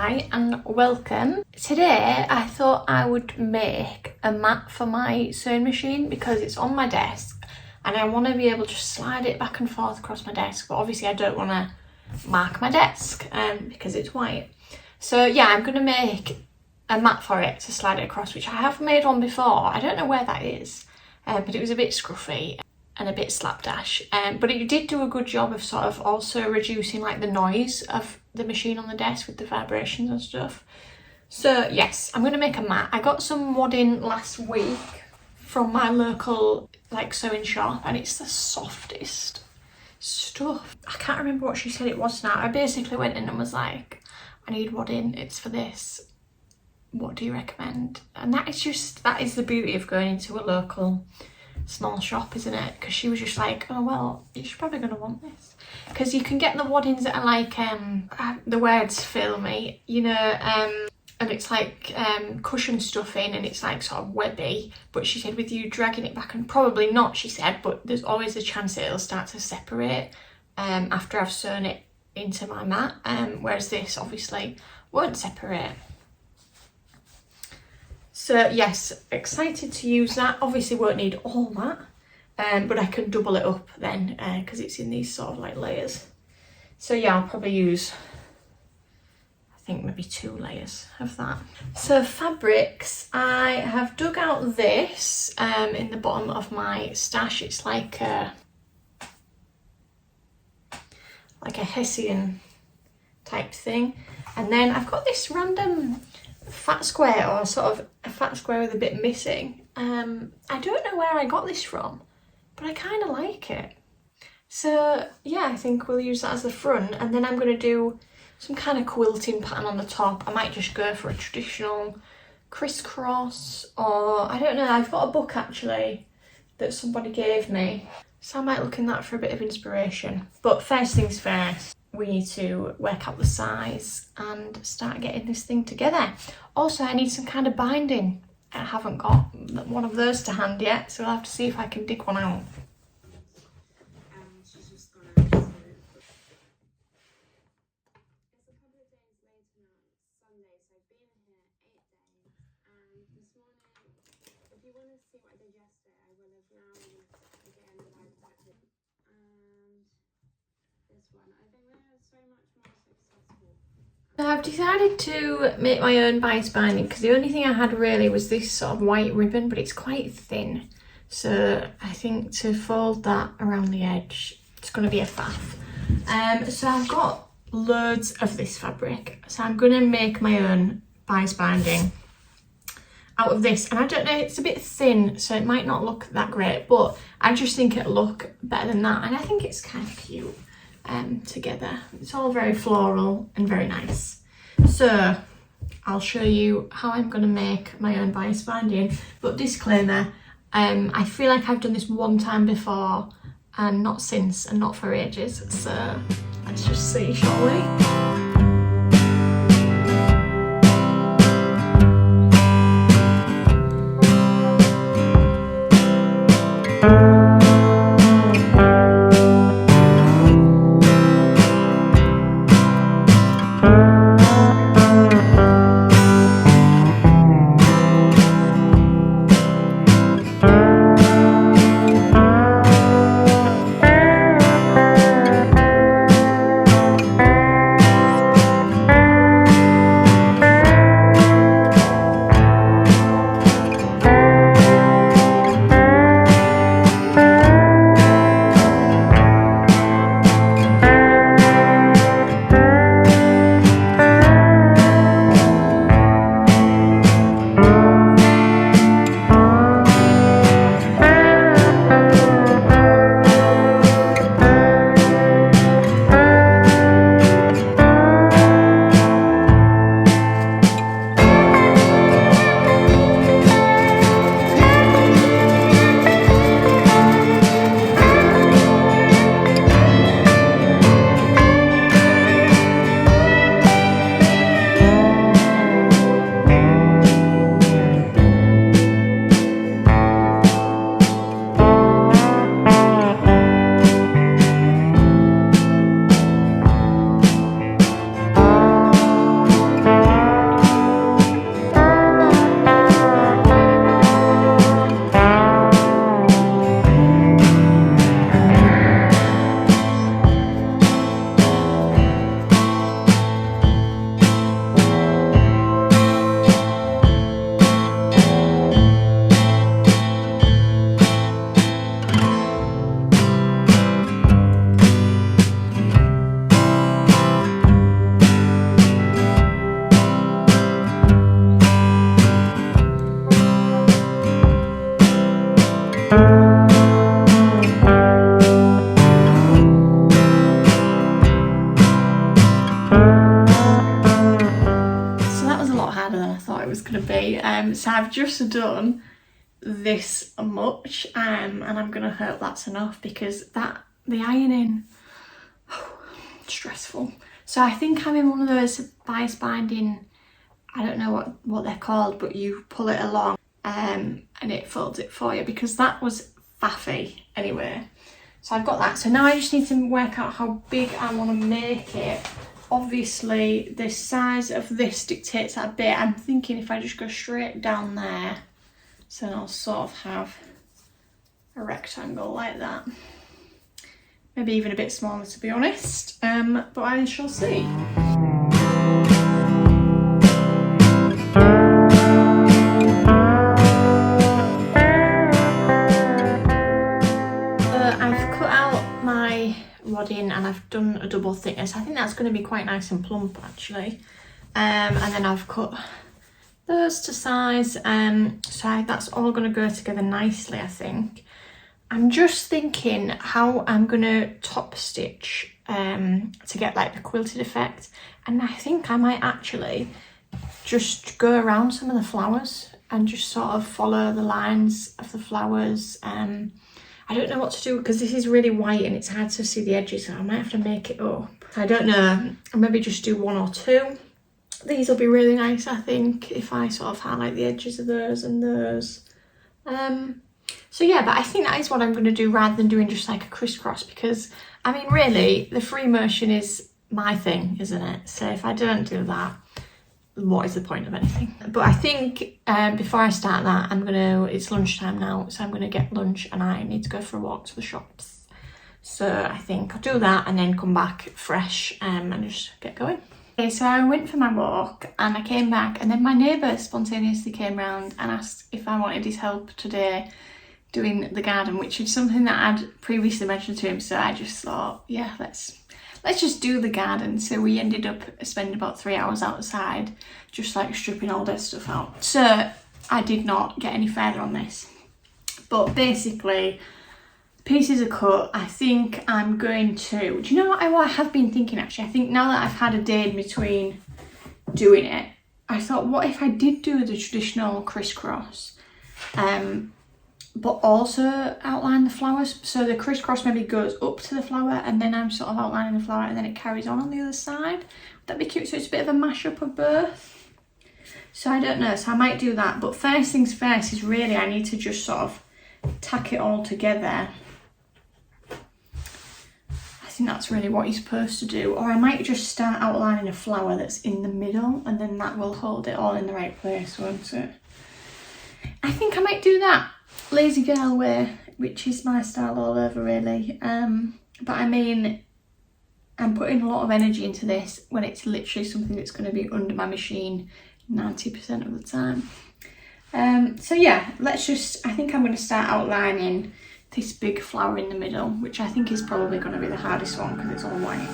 Hi and welcome. Today I thought I would make a mat for my sewing machine because it's on my desk and I want to be able to just slide it back and forth across my desk, but obviously I don't want to mark my desk because it's white. So yeah, I'm going to make a mat for it to slide it across, which I have made one before. I don't know where that is, but it was a bit scruffy and a bit slapdash, but it did do a good job of sort of also reducing like the noise of the machine on the desk with the vibrations and stuff. So yes, I'm going to make a mat. I got some wadding last week from my local like sewing shop and it's the softest stuff. I can't remember what she said it was now. I basically went in and was like, I need wadding, it's for this, what do you recommend? And that is the beauty of going into a local small shop, isn't it? Because she was just like, oh well, you're probably going to want this, because you can get the waddings that are like the words fill me, you know, and it's like cushion stuffing and it's like sort of webby, but she said with you dragging it back, and probably not, she said, but there's always a chance that it'll start to separate after I've sewn it into my mat, whereas this obviously won't separate. So yes, excited to use that. Obviously won't need all that, but I can double it up then because it's in these sort of like layers. So yeah, I'll probably use, I think maybe 2 layers of that. So fabrics, I have dug out this in the bottom of my stash. It's like a Hessian type thing. And then I've got this random fat square, or sort of a fat square with a bit missing. I don't know where I got this from, but I kind of like it. So yeah, I think we'll use that as the front, and then I'm going to do some kind of quilting pattern on the top. I might just go for a traditional crisscross, or I don't know, I've got a book actually that somebody gave me, so I might look in that for a bit of inspiration. But first things first, we need to work out the size and start getting this thing together. Also, I need some kind of binding. I haven't got one of those to hand yet, so I'll have to see if I can dig one out. So I've decided to make my own bias binding because the only thing I had really was this sort of white ribbon, but it's quite thin. So I think to fold that around the edge, it's going to be a faff. So I've got loads of this fabric. So I'm going to make my own bias binding out of this. And I don't know, it's a bit thin, so it might not look that great, but I just think it'll look better than that. And I think it's kind of cute. Together. It's all very floral and very nice. So I'll show you how I'm going to make my own bias binding, but disclaimer, I feel like I've done this one time before and not since, and not for ages, so let's just see, shall we? just done this much, and I'm gonna hope that's enough, because the ironing, stressful. So I think I'm in one of those bias binding, I don't know what they're called, but you pull it along and it folds it for you, because that was faffy anyway. So I've got that. So now I just need to work out how big I want to make it. Obviously the size of this dictates that bit. I'm thinking if I just go straight down there, so then I'll sort of have a rectangle like that. Maybe even a bit smaller, to be honest, but I shall see. I've cut out my wadding and I've done a double thickness. I think that's going to be quite nice and plump actually. And then I've cut those to size, so that's all going to go together nicely, I think. I'm just thinking how I'm going to top stitch to get like the quilted effect, and I think I might actually just go around some of the flowers and just sort of follow the lines of the flowers. I don't know what to do because this is really white and it's hard to see the edges, so I might have to make it up. I don't know, I'll maybe just do one or two. These will be really nice, I think, if I sort of highlight the edges of those and those. So yeah, but I think that is what I'm going to do rather than doing just like a crisscross, because I mean really the Freemotion is my thing, isn't it? So if I don't do that, what is the point of anything? But I think before I start that, it's lunchtime now, so I'm going to get lunch and I need to go for a walk to the shops. So I think I'll do that and then come back fresh and just get going. Okay, so I went for my walk and I came back, and then my neighbour spontaneously came round and asked if I wanted his help today doing the garden, which is something that I'd previously mentioned to him. So I just thought, yeah, let's just do the garden. So we ended up spending about 3 hours outside, just like stripping all this stuff out. So I did not get any further on this, but basically pieces are cut. I think I'm going to, do you know what I have been thinking actually? I think now that I've had a day in between doing it, I thought, what if I did do the traditional crisscross, but also outline the flowers? So the crisscross maybe goes up to the flower and then I'm sort of outlining the flower and then it carries on the other side. Would that be cute? So it's a bit of a mashup of both. So I don't know, so I might do that. But first things first is really I need to just sort of tack it all together. I think that's really what you're supposed to do. Or I might just start outlining a flower that's in the middle and then that will hold it all in the right place, won't it? I think I might do that. Lazy girl way, which is my style all over really. But I mean, I'm putting a lot of energy into this when it's literally something that's going to be under my machine 90% of the time. So yeah, I think I'm going to start outlining this big flower in the middle, which I think is probably going to be the hardest one because it's all white.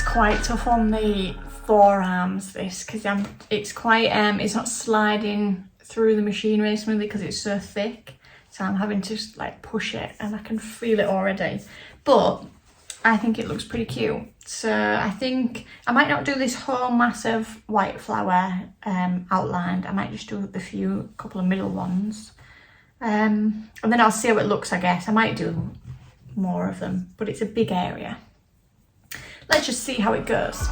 Quite tough on the forearms this, because it's not sliding through the machine really smoothly because it's so thick, so I'm having to like push it and I can feel it already, but I think it looks pretty cute. So I think I might not do this whole massive white flower outlined. I might just do a couple of middle ones, and then I'll see how it looks. I guess I might do more of them, but it's a big area. Let's just see how it goes.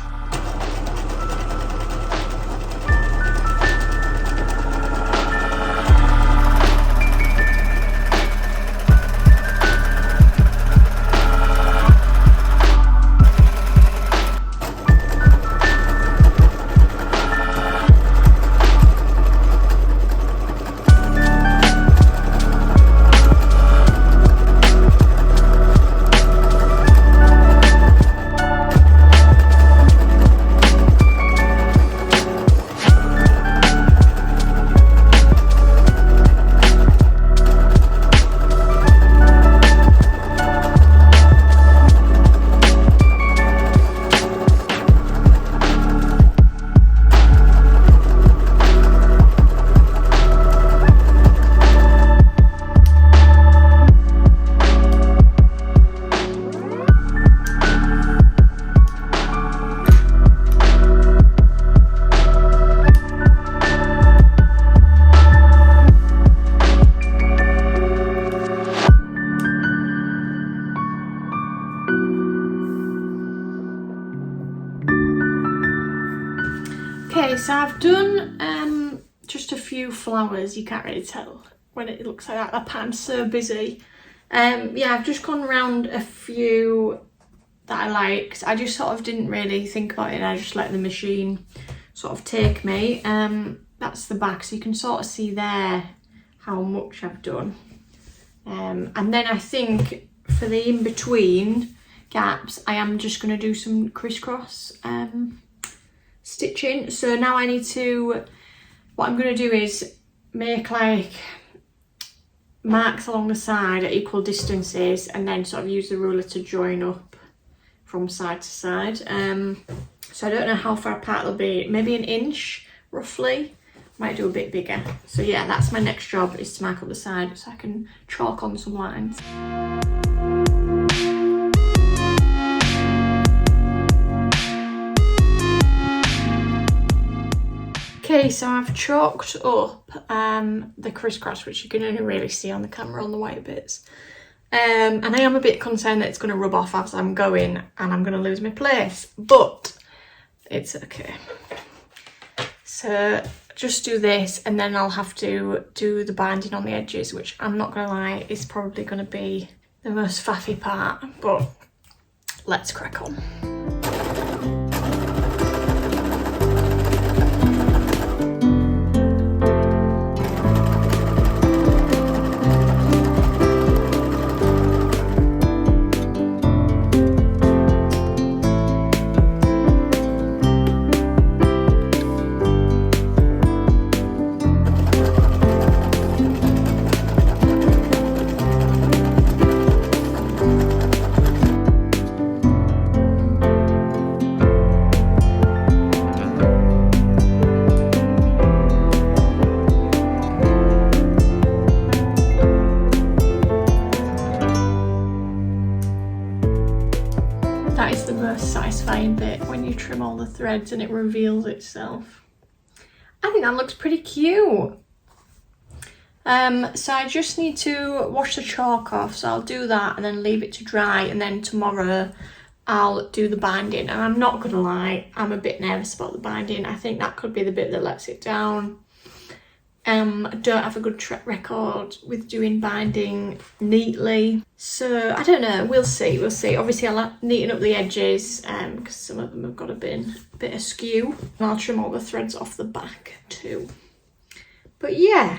Okay, so I've done just a few flowers. You can't really tell when it looks like that. That pattern's so busy. Yeah, I've just gone around a few that I liked. I just sort of didn't really think about it. I just let the machine sort of take me. That's the back, so you can sort of see there how much I've done. And then I think for the in-between gaps, I am just going to do some crisscross stitching. So now I need to, what I'm going to do is make like marks along the side at equal distances and then sort of use the ruler to join up from side to side. So I don't know how far apart they'll be, maybe an inch roughly. Might do a bit bigger. So yeah, that's my next job, is to mark up the side so I can chalk on some lines. Okay, so I've chalked up the crisscross, which you can only really see on the camera on the white bits. And I am a bit concerned that it's going to rub off as I'm going and I'm going to lose my place, but it's okay. So just do this and then I'll have to do the binding on the edges, which I'm not going to lie is probably going to be the most faffy part, but let's crack on. That is the most satisfying bit, when you trim all the threads and it reveals itself. I think that looks pretty cute. So I just need to wash the chalk off, so I'll do that and then leave it to dry, and then tomorrow I'll do the binding. And I'm not gonna lie, I'm a bit nervous about the binding. I think that could be the bit that lets it down. I don't have a good track record with doing binding neatly, so I don't know, we'll see. Obviously I'll neaten up the edges because some of them have got a bit askew, and I'll trim all the threads off the back too. But yeah,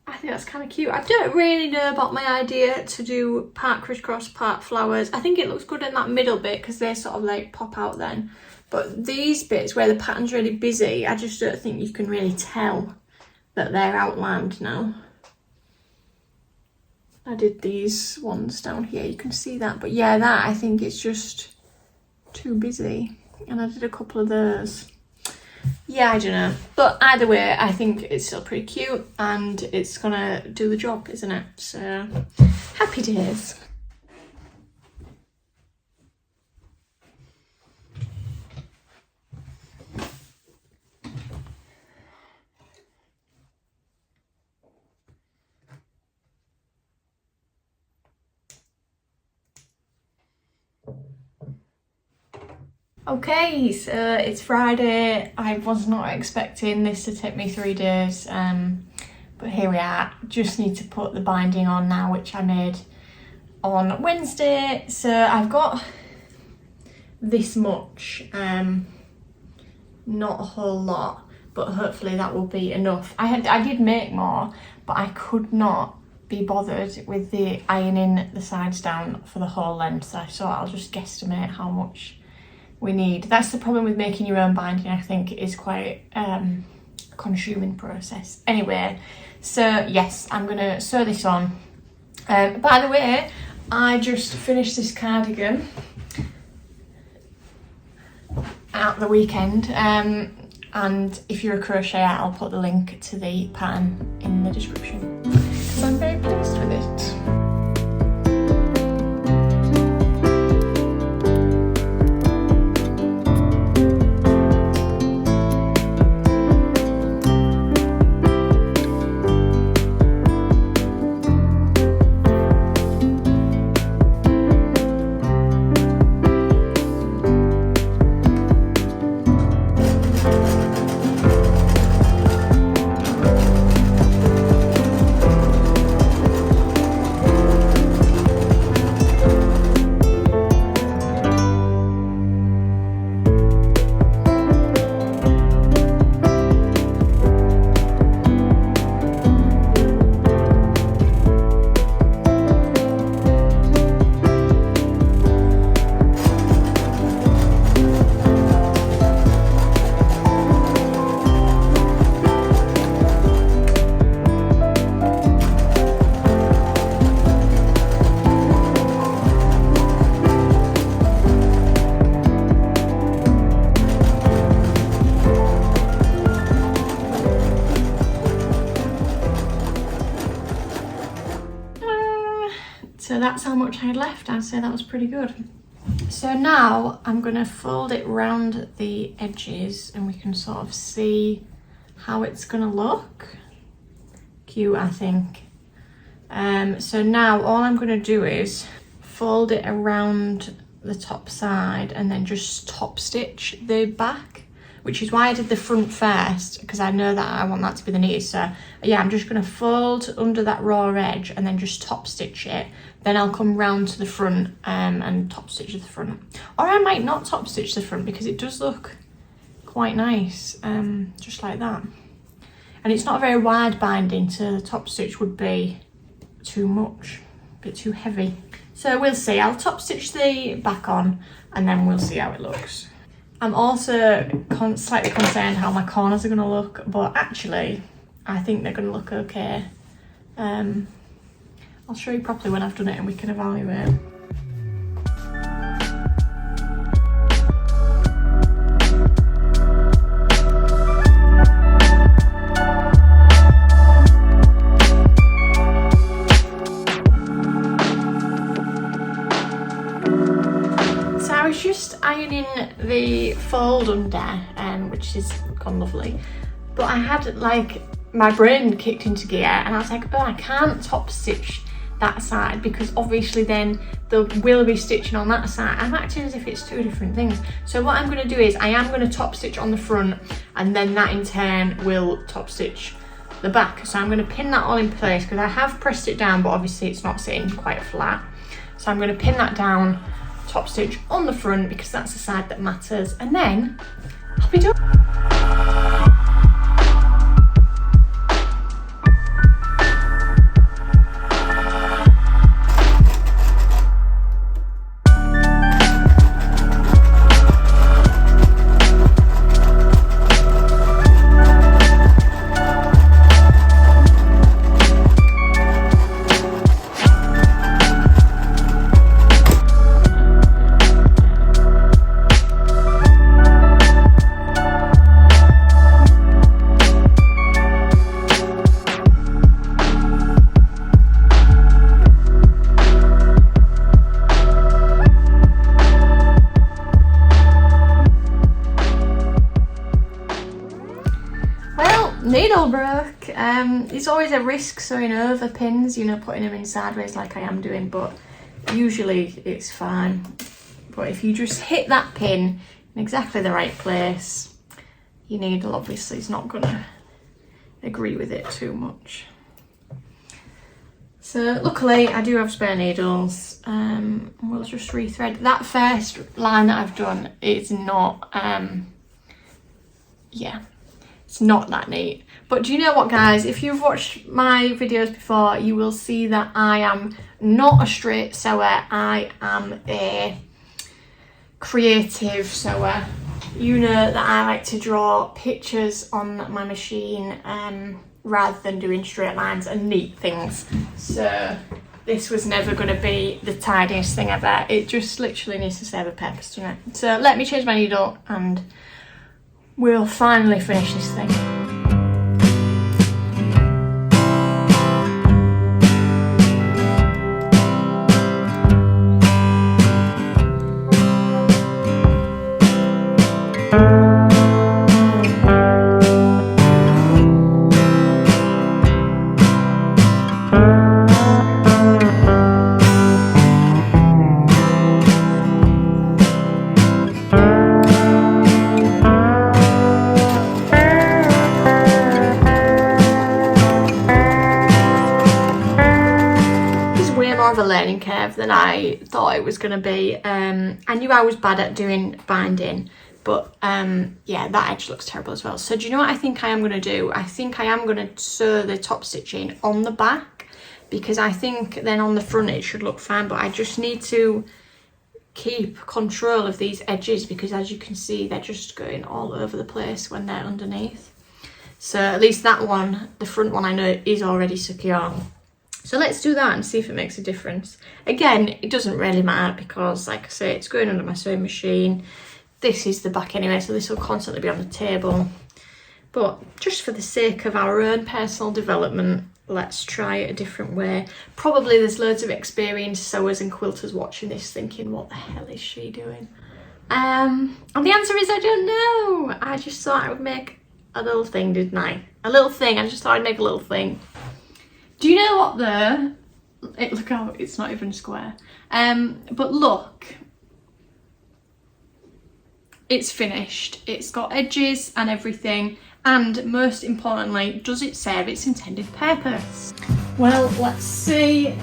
I think that's kind of cute. I don't really know about my idea to do part crisscross, part flowers. I think it looks good in that middle bit because they sort of like pop out then, but these bits where the pattern's really busy, I just don't think you can really tell that they're outlined now. I did these ones down here, you can see that, but yeah, that I think it's just too busy, and I did a couple of those. Yeah, I don't know, but either way I think it's still pretty cute and it's gonna do the job, isn't it? So happy days. Okay, so it's Friday. I was not expecting this to take me 3 days, but here we are. Just need to put the binding on now, which I made on Wednesday. So I've got this much, not a whole lot, but hopefully that will be enough. I did make more, but I could not be bothered with the ironing the sides down for the whole length, so I thought I'll just guesstimate how much we need. That's the problem with making your own binding, I think. It is quite a consuming process. Anyway, so yes, I'm gonna sew this on. By the way, I just finished this cardigan at the weekend, and if you're a crocheter, I'll put the link to the pattern in the description because I'm very pleased with it. that's how much I had left. I'd say that was pretty good. So now I'm going to fold it round the edges and we can sort of see how it's going to look. Cute, I think. So now all I'm going to do is fold it around the top side and then just top stitch the back, which is why I did the front first, because I know that I want that to be the neatest. So yeah, I'm just going to fold under that raw edge and then just top stitch it. Then I'll come round to the front and top stitch the front. Or I might not top stitch the front because it does look quite nice, just like that. And it's not a very wide binding, so the top stitch would be too much, a bit too heavy. So we'll see. I'll top stitch the back on and then we'll see how it looks. I'm also slightly concerned how my corners are going to look, but actually I think they're going to look okay. I'll show you properly when I've done it and we can evaluate. Just ironing the fold under, which has gone lovely, but I had like my brain kicked into gear and I was like, oh, I can't top stitch that side because obviously then there will be stitching on that side. I'm acting as if it's two different things. So what I'm going to do is I am going to top stitch on the front and then that in turn will top stitch the back. So I'm going to pin that all in place because I have pressed it down, but obviously it's not sitting quite flat. So I'm going to pin that down, top stitch on the front because that's the side that matters, and then I'll be done. Needle broke. It's always a risk sewing over pins, you know, putting them in sideways like I am doing, but usually it's fine. But if you just hit that pin in exactly the right place, your needle obviously is not gonna agree with it too much. So luckily I do have spare needles. We'll just rethread. That first line that I've done is not, yeah, it's not that neat. But do you know what, guys? If you've watched my videos before, you will see that I am not a straight sewer. I am a creative sewer. You know that I like to draw pictures on my machine rather than doing straight lines and neat things. So this was never going to be the tidiest thing ever. It just literally needs to serve a purpose, doesn't it? So let me change my needle and we'll finally finish this thing. Of a learning curve than I thought it was going to be. I knew I was bad at doing binding, but yeah, that edge looks terrible as well. So do you know what I think I am going to do? I think I am going to sew the top stitching on the back because I think then on the front it should look fine, but I just need to keep control of these edges because as you can see they're just going all over the place when they're underneath. So at least that one, the front one, I know is already secure. So let's do that and see if it makes a difference. Again, it doesn't really matter because, like I say, it's going under my sewing machine. This is the back anyway, so this will constantly be on the table. But just for the sake of our own personal development, let's try it a different way. Probably there's loads of experienced sewers and quilters watching this thinking, what the hell is she doing? And the answer is I don't know. I just thought I would make a little thing, didn't I? A little thing. I just thought I'd make a little thing. Do you know what though? Look how it's not even square. But look, it's finished. It's got edges and everything. And most importantly, does it serve its intended purpose? Well, let's see